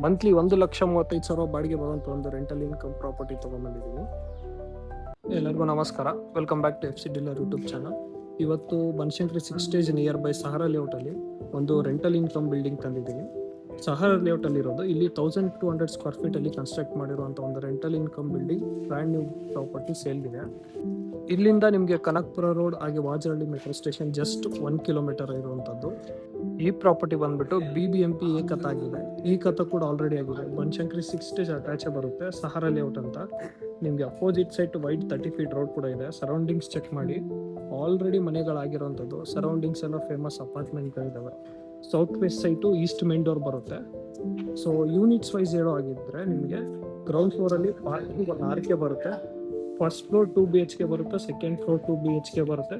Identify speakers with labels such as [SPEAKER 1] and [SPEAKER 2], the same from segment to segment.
[SPEAKER 1] Monthly 1,35,000 ಬಾಡಿಗೆ ಬರುವಂಥ ಒಂದು ರೆಂಟಲ್ ಇನ್ಕಮ್ ಪ್ರಾಪರ್ಟಿ ತೊಗೊಂಡ್ಬಂದಿದ್ದೀನಿ. ಎಲ್ಲರಿಗೂ ನಮಸ್ಕಾರ, welcome back to FC dealer YouTube channel. ಇವತ್ತು Banashankari 6 stage nearby Sahara ಲೇಔಟಲ್ಲಿ ಒಂದು ರೆಂಟಲ್ ಇನ್ಕಮ್ ಬಿಲ್ಡಿಂಗ್ ತಂದಿದ್ದೀನಿ. ಸಹಾರಾ ಲೇಔಟಲ್ಲಿ ಇರೋದು, ಇಲ್ಲಿ 1200 ಸ್ಕ್ವೇರ್ ಫೀಟಲ್ಲಿ ಕನ್ಸ್ಟ್ರಕ್ಟ್ ಮಾಡಿರುವಂಥ ಒಂದು rental income building, brand new property ಸೇಲ್ಗಿದೆ. ಇಲ್ಲಿಂದ ನಿಮಗೆ ಕನಕಪುರ ರೋಡ್ ಹಾಗೆ Vajarahalli metro station just 1 kilometre ಇರುವಂಥದ್ದು. ಈ ಪ್ರಾಪರ್ಟಿ ಬಂದ್ಬಿಟ್ಟು BBMP ಏಕತ ಆಗಿದೆ. ಈ ಕತ ಕೂಡ ಆಲ್ರೆಡಿ ಆಗಿದೆ. ಬನಶಂಕರಿ 6 ಸ್ಟೇಜ್ ಅಟ್ಯಾಚೇ ಬರುತ್ತೆ, ಸಹಾರಾ ಲೇಔಟ್ ಅಂತ. ನಿಮಗೆ opposite side wide 30 feet road ಕೂಡ ಇದೆ. ಸರೌಂಡಿಂಗ್ಸ್ ಚೆಕ್ ಮಾಡಿ, ಆಲ್ರೆಡಿ ಮನೆಗಳಾಗಿರೋಂಥದ್ದು. ಸರೌಂಡಿಂಗ್ಸ್ ಎಲ್ಲ ಫೇಮಸ್ ಅಪಾರ್ಟ್ಮೆಂಟ್ಗಳಿದ್ದಾವೆ. South west site east main door ಬರುತ್ತೆ. ಸೊ ಯೂನಿಟ್ಸ್ ವೈಸ್ ಹೇಳೋ ಆಗಿದ್ರೆ ನಿಮಗೆ ಗ್ರೌಂಡ್ ಫ್ಲೋರಲ್ಲಿ ಪಾರ್ಕಿಂಗ್ ಒಂದು 6 ಬರುತ್ತೆ. ಫಸ್ಟ್ ಫ್ಲೋರ್ 2 BHK ಬರುತ್ತೆ, ಸೆಕೆಂಡ್ ಫ್ಲೋರ್ 2 BHK ಬರುತ್ತೆ,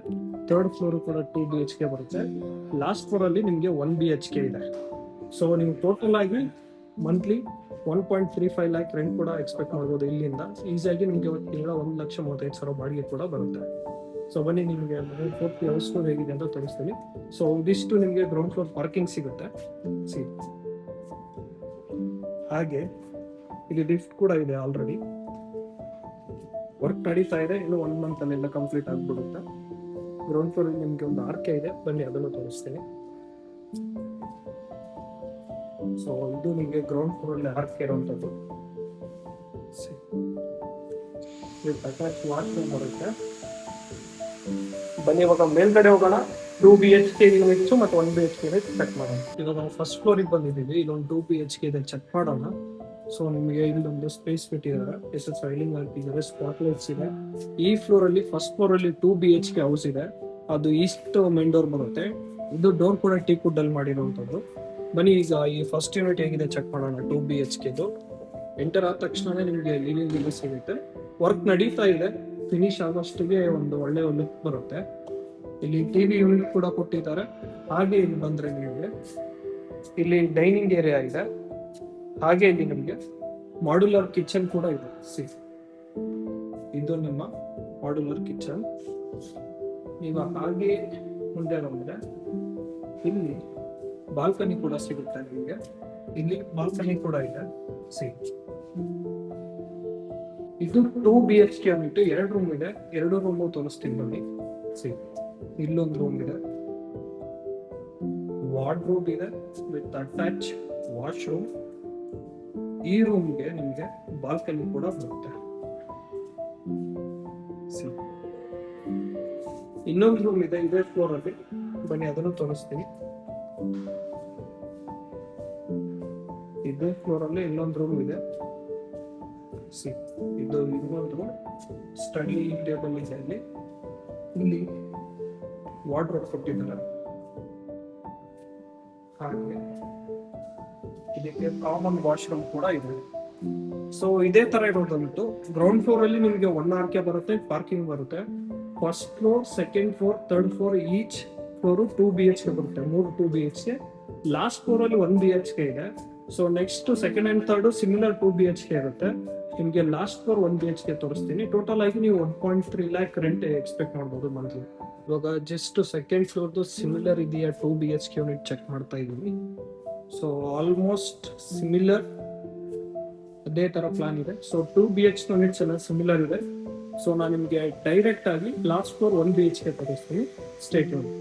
[SPEAKER 1] ಥರ್ಡ್ ಫ್ಲೋರ್ ಕೂಡ 2 BHK ಬರುತ್ತೆ. ಲಾಸ್ಟ್ ಫ್ಲೋರಲ್ಲಿ ನಿಮಗೆ 1 BHK ಇದೆ. ಸೊ ನೀವು ಟೋಟಲ್ ಆಗಿ ಮಂತ್ಲಿ 1.35 ಲ್ಯಾಕ್ ರೆಂಟ್ ಕೂಡ ಎಕ್ಸ್ಪೆಕ್ಟ್ ಮಾಡ್ಬೋದು. ಇಲ್ಲಿಂದ ಈಸಿಯಾಗಿ ನಿಮಗೆ ತಿಂಗಳ 1,35,000 ಬಾಡಿಗೆ ಕೂಡ ಬರುತ್ತೆ. ಸೊ ಬನ್ನಿ, ನಿಮಗೆ ಪೂರ್ತಿ ಹೌಸ್ ಫ್ಲೋರ್ ಹೇಗಿದೆ ಅಂತ ತೋರಿಸ್ತೀನಿ. ಸೊ ಇದಿಷ್ಟು ನಿಮಗೆ ಗ್ರೌಂಡ್ ಫ್ಲೋರ್ ಪಾರ್ಕಿಂಗ್ ಸಿಗುತ್ತೆ. ಹಾಗೆ ಇಲ್ಲಿ ಲಿಫ್ಟ್ ಕೂಡ ಇದೆ. ಆಲ್ರೆಡಿ ವರ್ಕ್ ನಡೀತಾ ಇದೆ, ಇನ್ನು 1 ಮಂತ್ ಅಲ್ಲೆಲ್ಲ ಕಂಪ್ಲೀಟ್ ಆಗ್ಬಿಡುತ್ತೆ. ಗ್ರೌಂಡ್ ಫ್ಲೋರ್ ನಿಮ್ಗೆ ಒಂದು ಆರ್ಕೆ ಇದೆ, ಬನ್ನಿ ಅದನ್ನು ತೋರಿಸ್ತೀನಿ. ಸೊ ಇದು ನಿಮಗೆ ಗ್ರೌಂಡ್ ಫ್ಲೋರ್ ಅಲ್ಲಿ ಆರ್ಕೆ ಇರುವಂತದ್ದು. ವಾಶ್ರೂಮ್ ಬರುತ್ತೆ. ಬನ್ನಿ ಇವಾಗ ಮೇಲ್ಗಡೆ ಹೋಗೋಣ. 2 BHK ಯೂನಿಟ್ಸ್ ಮತ್ತು 1 BHK ಚೆಕ್ ಮಾಡೋಣ. ಇವಾಗ ನಾವು ಫಸ್ಟ್ ಫ್ಲೋರಿಗೆ ಬಂದಿದ್ದೀವಿ. ಇಲ್ಲೊಂದು 2 BHK ಇದೆ, ಚೆಕ್ ಮಾಡೋಣ. ಸೊ ನಿಮಗೆ ಇಲ್ಲೊಂದು ಸ್ಪೇಸ್ ಬಿಟ್ಟಿದ್ದಾರೆ, ರೈಲಿಂಗ್ ಹಾಕಿದ್ದಾರೆ, ಸ್ಪಾಟ್ ಲೈಟ್ಸ್ ಇದೆ. ಈ ಫ್ಲೋರ್ ಅಲ್ಲಿ ಫಸ್ಟ್ ಫ್ಲೋರ್ ಅಲ್ಲಿ 2 BHK ಹೌಸ್ ಇದೆ. ಅದು ಈಸ್ಟ್ ಮೇನ್ ಡೋರ್ ಬರುತ್ತೆ. ಇದು ಡೋರ್ ಕೂಡ ಟೀಕ್ ವುಡ್ ಅಲ್ಲಿ ಮಾಡಿರುವಂತದ್ದು. ಬನ್ನಿ ಈಗ ಈ ಫಸ್ಟ್ ಯೂನಿಟ್ ಹೇಗಿದೆ ಚೆಕ್ ಮಾಡೋಣ. 2 BHK ಎಂಟರ್ ಆದ ತಕ್ಷಣ ನಿಮಗೆ ಲಿವಿಂಗ್ ಸಿಗುತ್ತೆ. ವರ್ಕ್ ನಡೀತಾ ಇದೆ, ಫಿನಿಶ್ ಆಗೋಷ್ಟಿಗೆ ಒಂದು ಒಳ್ಳೆ ಲುಕ್ ಬರುತ್ತೆ. ಇಲ್ಲಿ TV ಯೂನಿಟ್ ಕೂಡ ಕೊಟ್ಟಿದ್ದಾರೆ. ಹಾಗೆ ಇಲ್ಲಿ ಬಂದ್ರೆ ನಿಮಗೆ ಇಲ್ಲಿ ಡೈನಿಂಗ್ ಏರಿಯಾ ಇದೆ. ಹಾಗೆ ಇಲ್ಲಿ ನಿಮಗೆ ಮಾಡ್ಯುಲರ್ ಕಿಚನ್ ಕೂಡ ಇದೆ. ಇದು ನಿಮ್ಮ ಮಾಡ್ಯುಲರ್ ಕಿಚನ್. ಈಗ ಹಾಗೆ ಮುಂದೆ ಬಂದ್ರೆ ಇಲ್ಲಿ ಬಾಲ್ಕನಿ ಕೂಡ ಸಿಗುತ್ತೆ ನಿಮಗೆ. ಇಲ್ಲಿ ಬಾಲ್ಕನಿ ಕೂಡ ಇದೆ. ಇದು 2 BHK ಅಂದ್ಬಿಟ್ಟು 2 ರೂಮ್ ಇದೆ. 2 ರೂಮ್ ತೋರಿಸ್ತೀನಿ ಬನ್ನಿ. ಇಲ್ಲೊಂದು ರೂಮ್ ಇದೆ, ವಾರ್ಡ್ರೋಬ್ ಇದೆ ವಿತ್ ಅಟ್ಯಾಚ್ ವಾಶ್ರೂಮ್. ಈ ರೂಮ್ಗೆ ನಿಮಗೆ ಬಾಲ್ಕನಿ ಕೂಡ ಬರುತ್ತೆ. ಇನ್ನೊಂದು ರೂಮ್ ಇದೆ ಇದೇ ಫ್ಲೋರ್ ಅಲ್ಲಿ, ಬನ್ನಿ ಅದನ್ನು ತೋರಿಸ್ತೀನಿ. ಇದೇ ಫ್ಲೋರ್ ಅಲ್ಲಿ ಇನ್ನೊಂದು ರೂಮ್ ಇದೆ. ಇದು ಇನ್ನೊಂದು ಸ್ಟಡಿ ಟೇಬಲ್ ಇದೆ. ಇಲ್ಲಿ ವಾರ್ಡ್ರೋಬ್ ಕೊಟ್ಟಿದ್ದಾರೆ. ಹಾಗೆ ಇದಕ್ಕೆ ಕಾಮನ್ ವಾಶ್ರೂಮ್ ಕೂಡ ಇದೆ. ಸೊ ಇದೇ ತರ ಇರೋದಂತೂ ಗ್ರೌಂಡ್ ಫ್ಲೋರ್ ಅಲ್ಲಿ ನಿಮಗೆ 1 RK ಬರುತ್ತೆ, ಪಾರ್ಕಿಂಗ್ ಬರುತ್ತೆ. First floor, second floor, third floor each floor 2 BHK ಬರುತ್ತೆ. 3 2 BHK. ಲಾಸ್ಟ್ ಫ್ಲೋರ್ ಅಲ್ಲಿ 1 BHK ಇದೆ. So next second and third similar 2 BHK ಇರುತ್ತೆ. ನಿಮಗೆ ಲಾಸ್ಟ್ ಫ್ಲೋರ್ 1 BHK ತೋರಿಸ್ತೀನಿ. ಟೋಟಲ್ ಆಗಿ ನೀವು 1.3 ಲ್ಯಾಕ್ ರೆಂಟ್ ಎಕ್ಸ್ಪೆಕ್ಟ್ ಮಾಡ್ಬೋದು ಮಂತ್ಲಿ. ಇವಾಗ ಜಸ್ಟ್ ಸೆಕೆಂಡ್ ಫ್ಲೋರ್ದು ಸಿಮಿಲರ್ ಇದೆಯಾ 2 BHK ಯೂನಿಟ್ ಚೆಕ್ ಮಾಡ್ತಾ ಇದ್ದೀನಿ. ಸೊ ಆಲ್ಮೋಸ್ಟ್ ಸಿಮಿಲರ್ ಅದೇ ತರ ಪ್ಲಾನ್ ಇದೆ. ಸೊ 2 BHK ಯೂನಿಟ್ಸ್ ಎಲ್ಲ ಸಿಮಿಲರ್ ಇದೆ. ಸೊ ನಾನು ನಿಮಗೆ ಡೈರೆಕ್ಟ್ ಆಗಿ ಲಾಸ್ಟ್ ಫ್ಲೋರ್ 1 BHK ತೋರಿಸ್ತೀನಿ. ಸ್ಟೇಟ್ ನೋಡಿ.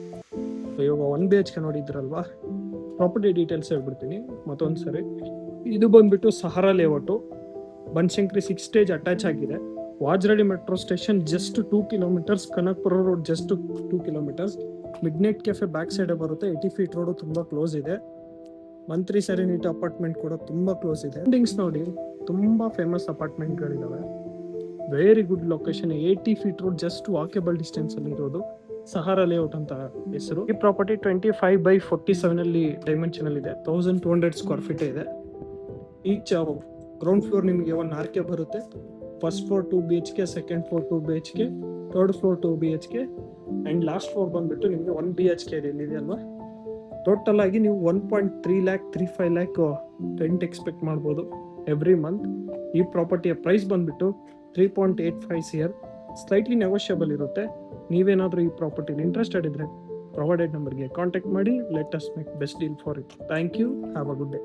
[SPEAKER 1] ಇವಾಗ 1 BHK ನೋಡಿದ್ರಲ್ವಾ, ಪ್ರಾಪರ್ಟಿ ಡೀಟೇಲ್ಸ್ ಹೇಳ್ಬಿಡ್ತೀನಿ ಮತ್ತೊಂದ್ಸರಿ. ಇದು ಬಂದ್ಬಿಟ್ಟು Sahara layout, Banashankari 6 stage attach ಆಗಿದೆ. Vajarahalli metro station just 2 kilometres, Kanakapura road just 2 kilometres. Midnight cafe back side ಬರುತ್ತೆ. 80 ಫೀಟ್ ರೋಡ್ ತುಂಬಾ ಕ್ಲೋಸ್ ಇದೆ. ಮಂತ್ರಿ ಸೆರೆನಿಟಿ ಅಪಾರ್ಟ್ಮೆಂಟ್ ಕೂಡ ತುಂಬಾ ಕ್ಲೋಸ್ ಇದೆ. ಬಿಲ್ಡಿಂಗ್ಸ್ ನೋಡಿ, ತುಂಬಾ ಫೇಮಸ್ ಅಪಾರ್ಟ್ಮೆಂಟ್ಗಳಿದಾವೆ. Very good location. 80 feet road just walkable distance ಅಲ್ಲಿ ಇರೋದು. ಸಹಾರಾ ಲೇಔಟ್ ಅಂತ ಹೆಸರು. ಈ ಪ್ರಾಪರ್ಟಿ 25/47 ಅಲ್ಲಿ ಡೈಮೆನ್ಷನ್ ಅಲ್ಲಿ ಇದೆ. 1200 ಸ್ಕ್ವೇರ್ ಫೀಟ್ ಇದೆ. ಈಚ್ ಗ್ರೌಂಡ್ ಫ್ಲೋರ್ ನಿಮಗೆ 1 RK ಬರುತ್ತೆ. First floor 2 BHK, second floor 2 BHK, third floor 2 BHK and last floor ಬಂದ್ಬಿಟ್ಟು ನಿಮಗೆ 1 BHK ಇದೆ ಅಲ್ವಾ. ಟೋಟಲ್ ಆಗಿ ನೀವು 1.35 ಲ್ಯಾಕ್ ರೆಂಟ್ ಎಕ್ಸ್ಪೆಕ್ಟ್ ಮಾಡ್ಬೋದು ಎವ್ರಿ ಮಂತ್. ಈ ಪ್ರಾಪರ್ಟಿಯ ಪ್ರೈಸ್ ಬಂದ್ಬಿಟ್ಟು 3.85 CR. ಸ್ಲೈಟ್ಲಿ ನೆಗೋಷಿಯಬಲ್ ಇರುತ್ತೆ. ನೀವೇನಾದರೂ ಈ ಪ್ರಾಪರ್ಟಿಲಿ ಇಂಟ್ರೆಸ್ಟೆಡ್ ಇದ್ರೆ ಪ್ರೊವೈಡೆಡ್ ನಂಬರ್ಗೆ ಕಾಂಟ್ಯಾಕ್ಟ್ ಮಾಡಿ. Let us make best deal for it. Thank you. Have a good day.